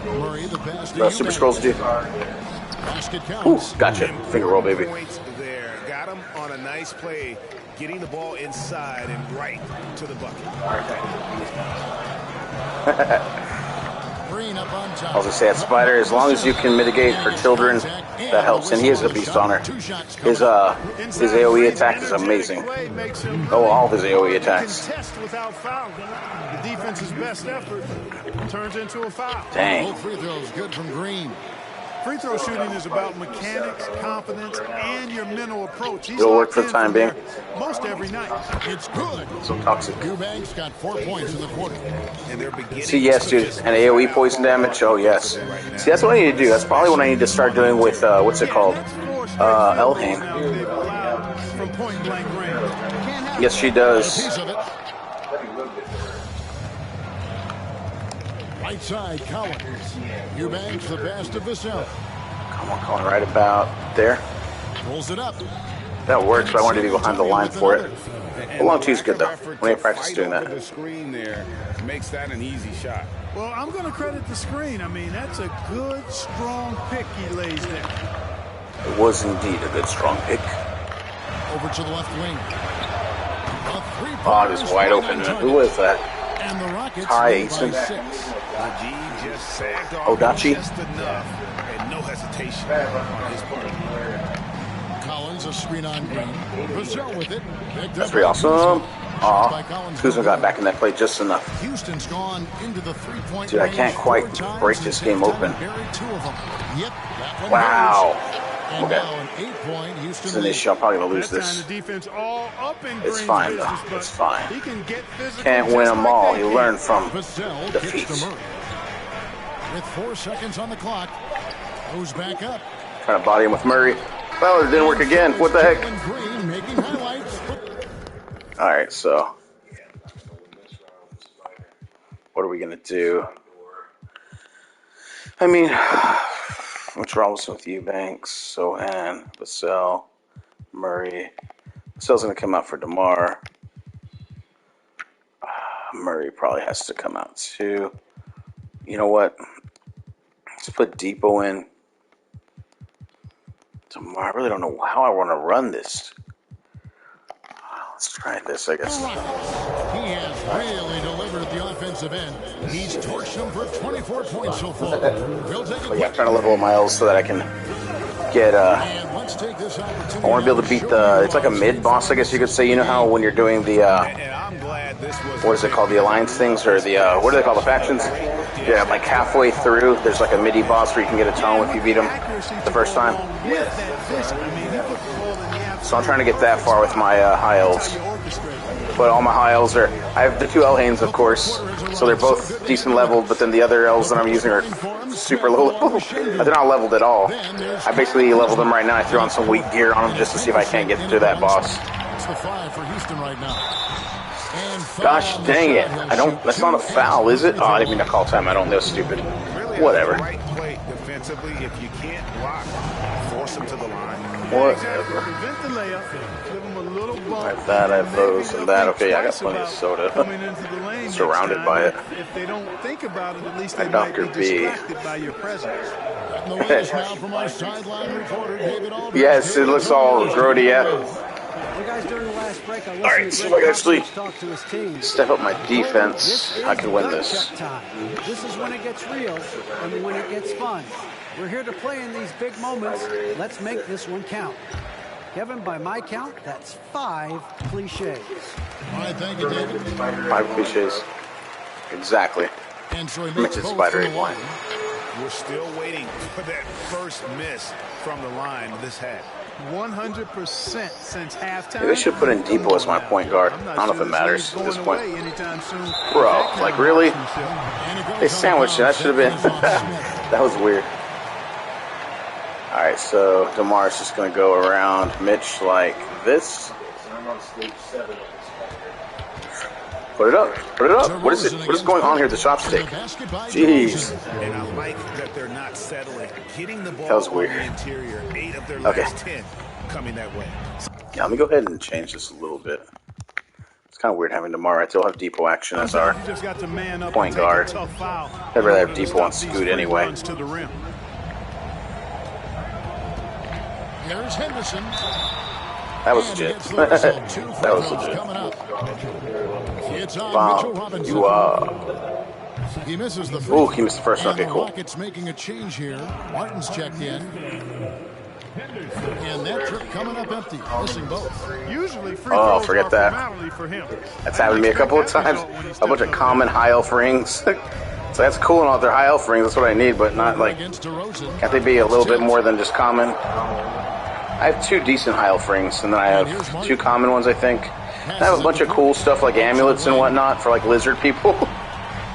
Speaker 1: Murray, the pass to
Speaker 2: Super Scrolls do.
Speaker 1: Basket
Speaker 2: Ooh,
Speaker 1: counts.
Speaker 2: gotcha. Finger roll, baby.
Speaker 3: Points there. Got him on a nice play, getting the ball inside and right to the bucket.
Speaker 1: Green up on top.
Speaker 2: I was gonna say at Spider, as long as you can mitigate for children, that helps. And he is a beast on her. His AOE attack is amazing. Oh, all of his AOE attacks.
Speaker 5: Contest without foul. The defense's best effort turns into a foul.
Speaker 2: Dang.
Speaker 1: Both free throws good from Green.
Speaker 5: Free throw shooting is about mechanics, confidence, and your mental approach.
Speaker 2: It'll work for the time being.
Speaker 5: Most every night.
Speaker 1: It's good.
Speaker 2: So toxic.
Speaker 1: Eubanks got 4 points in the quarter.
Speaker 3: And they're beginning.
Speaker 2: See, yes, dude. And AOE poison damage. Oh, yes. See, that's what I need to do. That's probably what I need to start doing with, what's it called? Elhain.
Speaker 5: From point blank range.
Speaker 2: Yes, she does.
Speaker 1: Piece of it. Right side, Collins. Eubanks, the pass to Vassell.
Speaker 2: Come on, right about there.
Speaker 1: Pulls it up.
Speaker 2: That works, but I wanted to be behind the line for it. The long two's good, though. We ain't practiced doing that.
Speaker 3: The screen there makes that an easy shot.
Speaker 5: Well, I'm going to credit the screen. I mean, that's a good, strong pick he lays there.
Speaker 2: It was indeed a good, strong pick.
Speaker 1: Over to the left wing.
Speaker 2: Oh, it is wide open. Who is that?
Speaker 1: And the Rockets
Speaker 2: Ty
Speaker 1: lead by
Speaker 2: Eason.
Speaker 1: 6.
Speaker 3: Just sagged off
Speaker 2: Odachi.
Speaker 3: just enough and no hesitation on his part.
Speaker 1: Collins, a screen on Green. Vassell with it.
Speaker 2: That's pretty awesome. Aw, Kuzma got back in that play just enough.
Speaker 1: Houston's gone into the 3-point
Speaker 2: Dude, I
Speaker 1: range
Speaker 2: can't quite
Speaker 1: 4 times
Speaker 2: break this game open.
Speaker 1: Buried 2 of them. Yep, that one
Speaker 2: Wow.
Speaker 1: goes. And
Speaker 2: Okay.
Speaker 1: now an 8-point Houston
Speaker 2: It's an
Speaker 1: lead.
Speaker 2: issue. I'm probably going to lose
Speaker 5: That time
Speaker 2: this.
Speaker 5: the defense all up in
Speaker 2: It's
Speaker 5: Green's
Speaker 2: fine, though.
Speaker 5: business, but
Speaker 2: It's fine.
Speaker 5: He can get physical
Speaker 2: Can't win
Speaker 5: just
Speaker 2: them
Speaker 5: like
Speaker 2: all.
Speaker 5: they
Speaker 2: You
Speaker 5: can.
Speaker 2: learn from
Speaker 1: Vassell
Speaker 2: defeats.
Speaker 1: kicks to Murray. With 4 seconds on the clock, goes back up.
Speaker 2: Trying to body him with Murray. Well, it didn't work again. What the heck?
Speaker 1: Jalen Green making highlights.
Speaker 2: All right, so what are we gonna do? I mean, what's wrong with Eubanks, Sohan, Vassell, Murray? Vassell's gonna come out for DeMar. Murray probably has to come out too. You know what? Let's put Depot in. DeMar, I really don't know how I want to run this. Let's try this, I guess.
Speaker 1: He has really delivered at the offensive end. He's torched them for 24 points so far. He'll take
Speaker 2: But yeah, I'm trying to level up my L's so that I can get
Speaker 1: let's take this opportunity.
Speaker 2: I want to be able to beat it's like a mid-boss, I guess you could say. You know how when you're doing the, what is it called, the alliance things, or the, what do they call the factions? Yeah, like halfway through, there's like a midi-boss where you can get a tone if you beat him the first time. So I'm trying to get that far with my high elves. But all my high elves I have the 2 Elhanes, of course, so they're both decent leveled, but then the other elves that I'm using are super low level. They're not leveled at all. I basically leveled them right now. I threw on some weak gear on them just to see if I can't get through that boss.
Speaker 1: It's the 5 for Houston right now.
Speaker 2: Gosh dang it. That's not a foul, is it? Oh, I didn't mean to call time. I don't know, stupid. Whatever.
Speaker 3: Defensively, if you can't block, force them to the line.
Speaker 2: Whatever. I have that, I have those, and that. Okay, I got plenty of soda. Surrounded by it.
Speaker 5: If they don't think about it, at least
Speaker 2: they might be
Speaker 5: distracted by your presence.
Speaker 2: Yes, it looks all grody, yeah. Alright, so if I can actually step up my defense, I can win this.
Speaker 4: This is when it gets real and when it gets fun. We're here to play in these big moments. Let's make this one count. Kevin, by my count, that's 5 cliches.
Speaker 1: All right, thank you, David.
Speaker 2: 5 cliches. Exactly.
Speaker 1: And so
Speaker 2: Mitch's spider ate one.
Speaker 3: We're still waiting for that first miss from the line this hat.
Speaker 5: 100% since halftime.
Speaker 2: Maybe I should put in Depot as my point guard. I don't know if it matters at this point. Bro, like really? They sandwiched it. That should have been. That was weird. Alright, so DeMar's just going to go around Mitch like this. Put it up. Put it up. What is it? What is going on here at the chopstick? Jeez.
Speaker 3: And I like that they're not settling. Hitting the ball
Speaker 2: that was weird.
Speaker 3: On the interior. 8 of their last 10 coming that way.
Speaker 2: Yeah, let me go ahead and change this a little bit. It's kind of weird having DeMar. I still have Depot action as our point guard. I'd rather have Depot on Scoot anyway.
Speaker 1: Here's Henderson.
Speaker 2: That was legit. That was legit.
Speaker 1: It's on
Speaker 2: Wow.
Speaker 1: Mitchell
Speaker 2: You
Speaker 1: He misses the
Speaker 2: Ooh, he missed the first one. Okay, cool.
Speaker 1: Rockets making a change here. Martin's checked in. And that trip coming up empty. Missing both.
Speaker 5: Usually free
Speaker 2: oh, forget that.
Speaker 5: For him.
Speaker 2: That's happened to me a couple of times. A bunch of common high elf rings. So that's cool and all their high elf rings. That's what I need, but not like. Can't they be a little bit more than just common? I have 2 decent high elf rings, and then I have 2 common ones, I think. And I have a bunch of cool stuff like amulets and whatnot for like lizard people.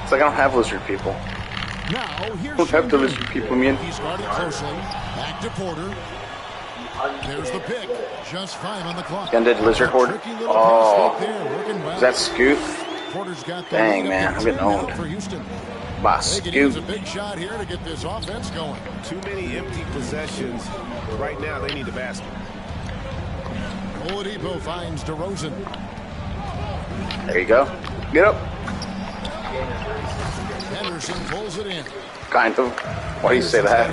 Speaker 2: It's like I don't have lizard people.
Speaker 1: Now,
Speaker 2: I don't have the lizard people, man.
Speaker 1: He's guarded closely. Back to Porter. There's the pick. Just 5 on the clock.
Speaker 2: Undead lizard horde. Oh, is that Scoot? Dang, man, I'm getting owned. By Scoot.
Speaker 1: A big shot here to get this offense going.
Speaker 3: Too many empty possessions. Right now, they need the basket.
Speaker 1: Oladipo finds DeRozan.
Speaker 2: There you go. Get up.
Speaker 1: Henderson pulls it in.
Speaker 2: Kind of. Why do you say that?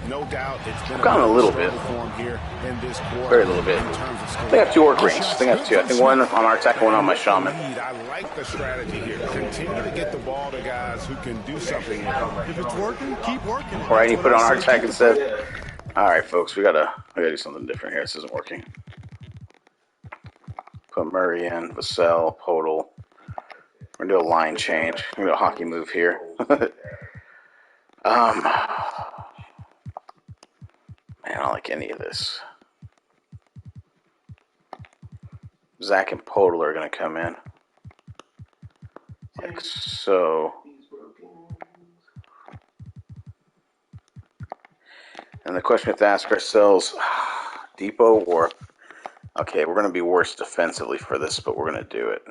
Speaker 3: No doubt it's been
Speaker 2: I've gotten a little bit. Very little bit. I think I have 2 orc rings. I think I have 2. I think one on our attack and one on my shaman.
Speaker 3: I like the strategy here. Continue to get the ball to guys who can do something.
Speaker 5: If it's working, keep working.
Speaker 2: Or I need to put it on our attack instead. Alright, folks, we gotta do something different here. This isn't working. Put Murray in, Vassell, Podol. We're gonna do a line change. We're gonna do a hockey move here. Man, I don't like any of this. Zach and Podol are gonna come in. Like so. And the question we have to ask ourselves, Depot or... Okay, we're going to be worse defensively for this, but we're going to do it.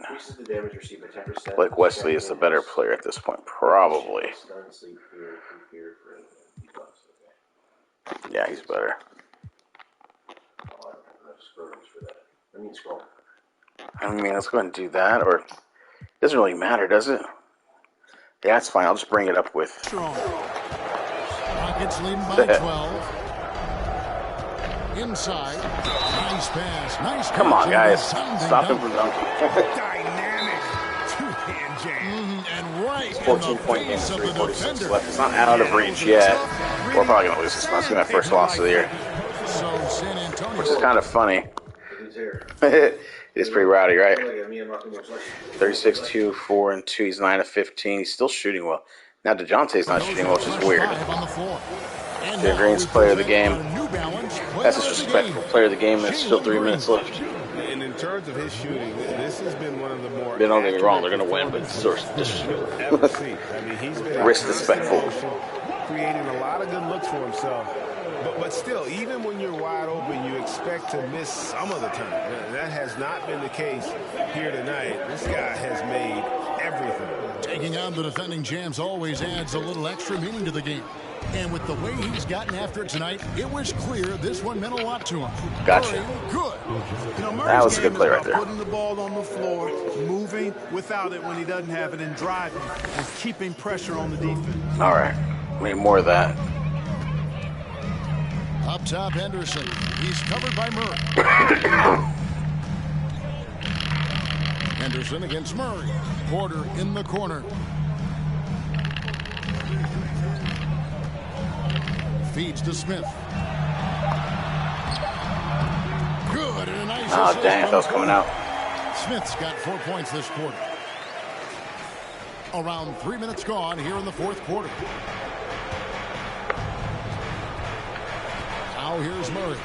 Speaker 2: Blake Wesley is the better player at this point, probably. Yeah, he's better. I mean, let's go ahead and do that, or... It doesn't really matter, does it? Yeah, it's fine. I'll just bring it up with...
Speaker 1: Rockets leading by 12. Inside. Nice pass. Nice
Speaker 2: Come on, guys. Stop him from dunking.
Speaker 3: Dynamic two-hand jam.
Speaker 1: And right
Speaker 2: 14 point game, 3:46 left. It's not out of reach yet. We're probably going to lose this one. It's going to be my first loss of the year. Which is kind of funny. It's pretty rowdy, right? 36, 2, 4, and 2. He's 9 of 15. He's still shooting well. Now DeJounte's not shooting well, which is weird. Jalen Green's player of the game. That's disrespectful. Player of the game. There's still 3 minutes left.
Speaker 3: And in terms of his shooting, this has been one of the more.
Speaker 2: Don't get me wrong, they're going to win, but it's sort of disrespectful.
Speaker 3: I mean, he's been
Speaker 2: disrespectful.
Speaker 3: Creating a lot of good looks for himself. But still, even when you're wide open, you expect to miss some of the time. That has not been the case here tonight. This guy has made everything.
Speaker 1: Taking on the defending champs always adds a little extra meaning to the game. And with the way he's gotten after it tonight, it was clear this one meant a lot to him.
Speaker 2: Gotcha.
Speaker 1: Good.
Speaker 2: That was a good play right there.
Speaker 5: Putting the ball on the floor, moving without it when he doesn't have it, and driving, and keeping pressure on the defense.
Speaker 2: All right. We need more of that.
Speaker 1: Up top, Henderson. He's covered by Murray. Henderson against Murray. Porter in the corner. Feeds to Smith. Good. And a nice
Speaker 2: oh, dang. That was coming out.
Speaker 1: Smith's got 4 points this quarter. Around 3 minutes gone here in the fourth quarter. Now here's Murray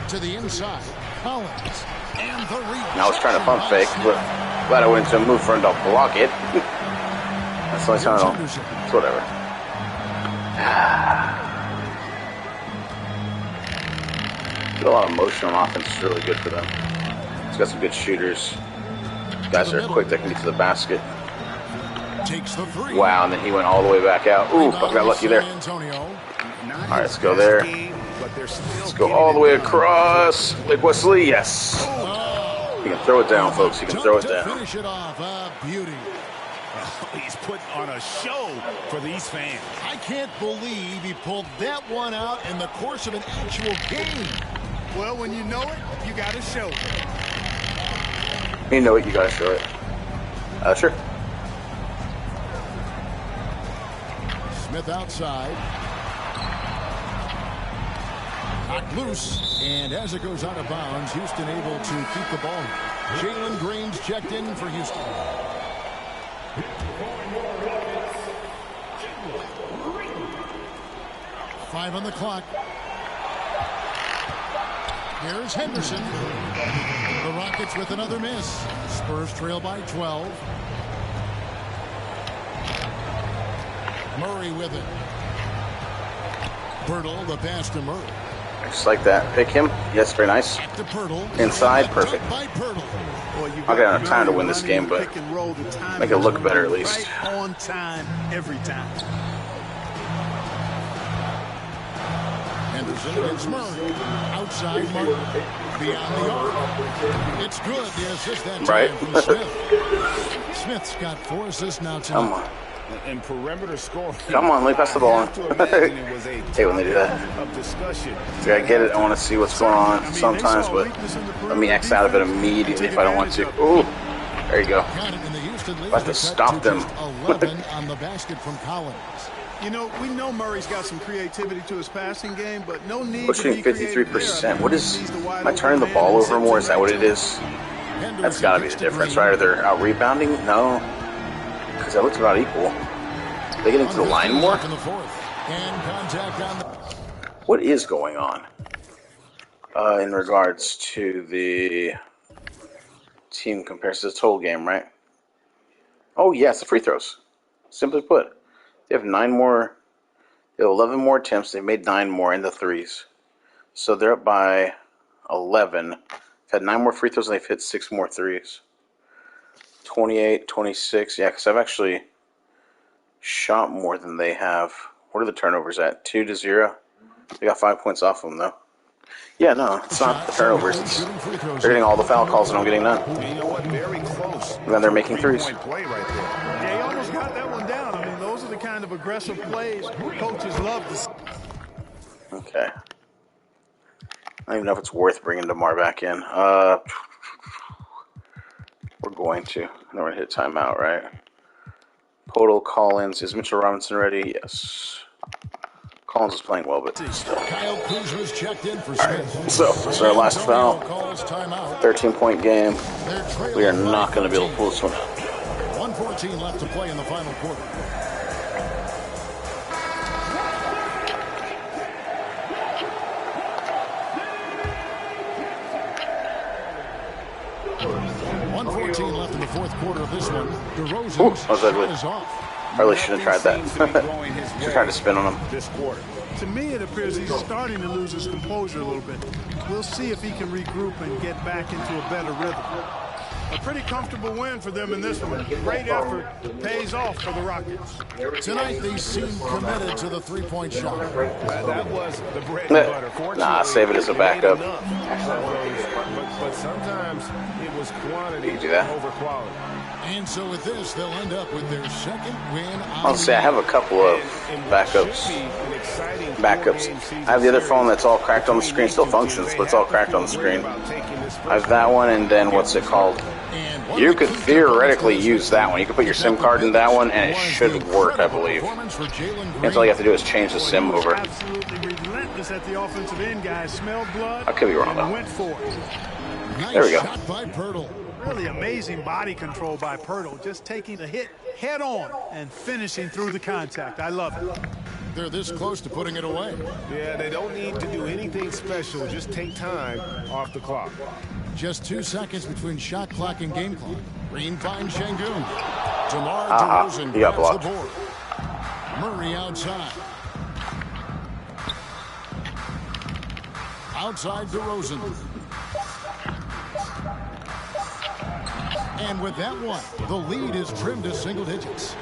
Speaker 1: to the inside. Collins and the reach.
Speaker 2: I was trying to pump fake, but glad I went into a move for him to block it. That's the only time I don't. It's whatever. Get a lot of motion on offense. It's really good for them. He's got some good shooters. Guys that are quick that can get to the basket.
Speaker 1: Takes the three.
Speaker 2: Wow, and then he went all the way back out. Ooh, I got lucky there. All right, let's go there. Let's go all the way across. Lake Wesley, yes. He can throw it down, folks. He can throw it down.
Speaker 1: Finish it off. Beauty.
Speaker 3: He's putting on a show for these fans.
Speaker 1: I can't believe he pulled that one out in the course of an actual game.
Speaker 5: Well, when you know it, you got to show it.
Speaker 2: You know it, you got to show it. Sure.
Speaker 1: Smith outside. Knocked loose, and as it goes out of bounds, Houston able to keep the ball. Jalen Green's checked in for Houston. Five on the clock. Here's Henderson. The Rockets with another miss. Spurs trail by 12. Murray with it. Pirtle, the pass to Murray.
Speaker 2: Just like that. Pick him. Yes, very nice. Inside, perfect. I'll get enough time to win this game, but make it look better at least.
Speaker 5: On time, every time.
Speaker 1: Henderson against Murray. Outside Martin. Beyond the arc. It's good. The assist that time from Smith. Smith's got 4 assists now tonight.
Speaker 2: Come on.
Speaker 3: And perimeter scoring.
Speaker 2: Come on, let me pass the ball on. Hey, when they do that. See, I get it. I want to see what's going on sometimes, but let me X out of it immediately if I don't want to. Ooh, there you go. I have to stop them.
Speaker 1: 11 on the basket from Collins.
Speaker 5: You know, we know Murray's got some creativity to his passing game, but no need
Speaker 2: pushing 53%. What is? Am I turning the ball over more? Is that what it is? That's got to be the difference, right? Are they out rebounding? No. Because that looks about equal. They get into the line more? What is going on in regards to the team compared to the total game, right? Oh, yes, the free throws. Simply put, they have 9 more. They have 11 more attempts. They made 9 more in the threes. So they're up by 11. They've had 9 more free throws and they've hit 6 more threes. 28, 26. Yeah, because I've actually shot more than they have. What are the turnovers at? 2-0. They got 5 points off them, though. Yeah, no, it's not the turnovers. They're getting all the foul calls and I'm getting none.
Speaker 3: You know what? Very close.
Speaker 2: And then they're making threes.
Speaker 5: Play right there. Yeah, he almost got that one down. I mean, those are the kind of aggressive plays coaches love to see.
Speaker 2: Okay. I don't even know if it's worth bringing DeMar back in. We're going to. Then we're going to hit timeout, right? Podol, Collins. Is Mitchell Robinson ready? Yes. Collins is playing well, but still.
Speaker 1: Kyle Kuzma's checked in for Smith.
Speaker 2: So, this is our last foul. 13-point game. We are not going to be able to pull this one out.
Speaker 1: 1:14 left to play in the final quarter. Left in the fourth quarter of this one. DeRozan's shot is off.
Speaker 2: Probably shouldn't have tried that. Just trying to spin on him.
Speaker 5: This quarter. To me, it appears he's starting to lose his composure a little bit. We'll see if he can regroup and get back into a better rhythm. A pretty comfortable win for them in this one. Great effort pays off for the Rockets.
Speaker 1: Tonight, they seem committed to the three-point shot.
Speaker 3: That was the bread and butter.
Speaker 2: Nah, save it as a backup.
Speaker 3: But sometimes it was quantity over quality.
Speaker 1: And so with this, they'll end up with their second win.
Speaker 2: I'll say I have a couple of backups. I have the other phone that's all cracked on the screen. Still functions, but it's all cracked on the screen. I have that one, and then what's it called? You could theoretically use that one. You could put your SIM card in that one, and it should work, I believe. And all you have to do is change the SIM over.
Speaker 5: Absolutely relentless at the offensive end, guys. Smelled blood.
Speaker 2: I could be wrong, though.
Speaker 5: Went for it.
Speaker 2: There we go.
Speaker 1: Shot by Pirtle.
Speaker 5: Really amazing body control by Pirtle. Just taking the hit head on and finishing through the contact. I love it.
Speaker 1: They're this close to putting it away.
Speaker 3: Yeah, they don't need to do anything special. Just take time off the clock.
Speaker 1: Just 2 seconds between shot clock and game clock. Green finds Şengün. DeMar DeRozan
Speaker 2: he got
Speaker 1: grabs
Speaker 2: blocked.
Speaker 1: the board. Murray outside. Outside DeRozan. And with that one, the lead is trimmed to single digits.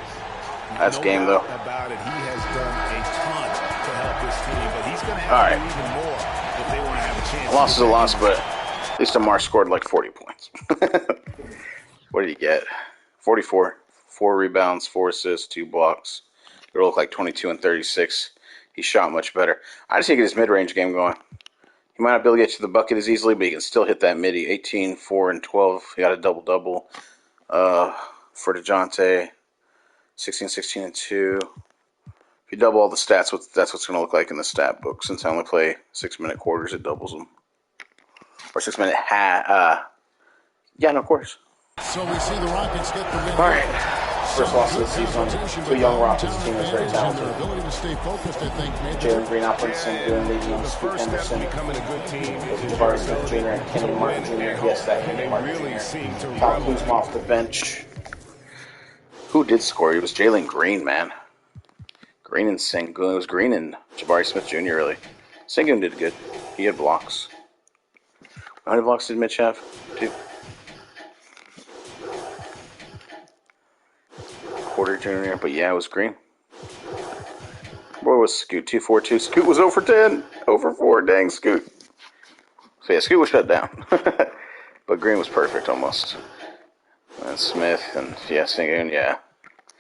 Speaker 2: That's game, though.
Speaker 3: About it, he has done a ton to help this team, but he's going to have to do even more if they want to have a chance.
Speaker 2: A loss is a loss, but at least DeMar scored like 40 points. What did he get? 44. 4 rebounds, 4 assists, 2 blocks. It looked like 22 and 36. He shot much better. I just need to get his mid-range game going. He might not be able to get to the bucket as easily, but he can still hit that midi. 18, 4, and 12. He got a double-double for DeJounte. 16, 16, and 2. If you double all the stats, that's what's going to look like in the stat book. Since I only play 6-minute quarters, it doubles them. Or 6-minute quarters.
Speaker 1: So we see the Rockets get the win.
Speaker 2: All right. First loss of the season. 2 young Rockets team is very talented. Jalen Green, Alfred Sengun, leading on Scoot Henderson. Jabari Smith Jr. and Kenny Martin Jr. Yes, that Kenny Martin Jr. Kyle Kuzma off the bench. Who did score? It was Jalen Green, man. Green and Sengun. It was Green and Jabari Smith Jr. really. Sengun did good. He had blocks. How many blocks did Mitch have? 2. Porter Jr., but yeah, it was Green. Where was Scoot? 2-4-2. Scoot was 0 for 10. 0 for 4. Dang, Scoot. So yeah, Scoot was shut down. But Green was perfect almost. And Smith and yeah, Sengun, yeah.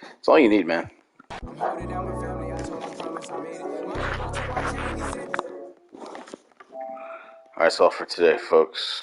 Speaker 2: That's all you need, man. Alright, that's all for today, folks.